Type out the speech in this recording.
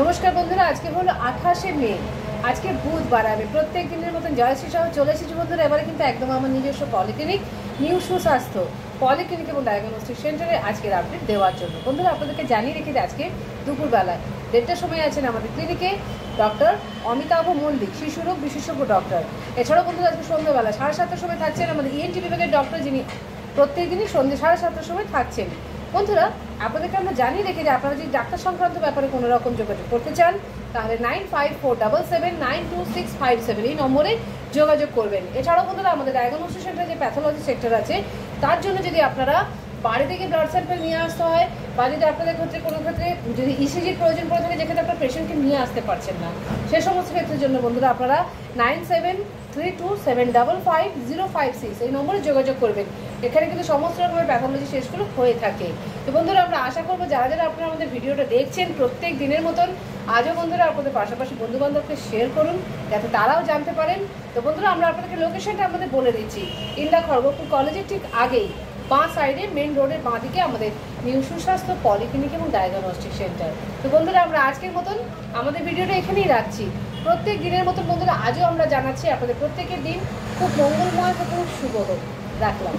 নমস্কার বন্ধুরা, আজকে হলো 28শে মে। আজকে বুধবার। আমি প্রত্যেক দিনের মতন জয়শ্রী সহ চলে এসেছি বন্ধুরা। এবারে কিন্তু একদম আমার নিজস্ব পলিক্লিনিক নিউ সুস্বাস্থ্য পলিক্লিনিক এবং ডায়াগনস্টিক সেন্টারে আজকের আপডেট দেওয়ার জন্য বন্ধুরা আপনাদেরকে জানিয়ে রেখে যে আজকে দুপুরবেলায় 1:30টার সময় আছেন আমাদের ক্লিনিকে ডক্টর অমিতাভ মল্লিক, শিশুরোগ বিশেষজ্ঞ ডক্টর। এছাড়াও বন্ধুরা আজকে সন্ধ্যাবেলা 7:30টার সময় থাকছেন আমাদের ENT বিভাগের ডক্টর, যিনি প্রত্যেক দিনই সন্ধ্যে 7:30টার সময় থাকছেন। বন্ধুরা আপনাদেরকে আমরা জানিয়ে রেখে যে আপনারা যদি ডাক্তার সংক্রান্ত ব্যাপারে কোনো রকম যোগাযোগ করতে চান তাহলে 9547792657 এই নম্বরে যোগাযোগ করবেন। এছাড়াও বন্ধুরা আমাদের ডায়াগনস্টিক সেন্টারে যে প্যাথোলজি সেক্টর আছে তার জন্য যদি আপনারা বাড়ি থেকে ব্লাড স্যাম্পল নিয়ে আসতে হয় বা যদি আপনাদের ক্ষেত্রে কোনো ক্ষেত্রে যদি ইসিজির প্রয়োজন পড়ে থাকে যেক্ষেত্রে আপনার পেশেন্টকে নিয়ে আসতে পারছেন না, সে সমস্ত ক্ষেত্রের জন্য বন্ধুরা আপনারা 9732755056 এই নম্বরে যোগাযোগ করবেন। এখানে কিন্তু সমস্ত রকমের প্যাথোলজি টেস্টগুলো হয়ে থাকে। তো বন্ধুরা আমরা আশা করবো যারা যারা আপনারা আমাদের ভিডিওটা দেখছেন প্রত্যেক দিনের মতন আজও বন্ধুরা আপনাদের পাশাপাশি বন্ধুবান্ধবকে শেয়ার করুন যাতে তারাও জানতে পারেন। তো বন্ধুরা আমরা আপনাদেরকে লোকেশনটা আমাদের বলে দিচ্ছি। ইন্দা খড়গপুর কলেজের ঠিক আগেই বাঁ সাইডে মেন রোডের বাঁ দিকে আমাদের নিউ সুস্বাস্থ্য পলিক্লিনিক এবং ডায়াগনস্টিক সেন্টার। তো বন্ধুরা আমরা আজকের মতন আমাদের ভিডিওটা এখানেই রাখছি। প্রত্যেক দিনের মতন বন্ধুরা আজও আমরা জানাচ্ছি আপনাদের প্রত্যেকের দিন খুব মঙ্গলময়, খুব শুভ হোক। রাখলাম।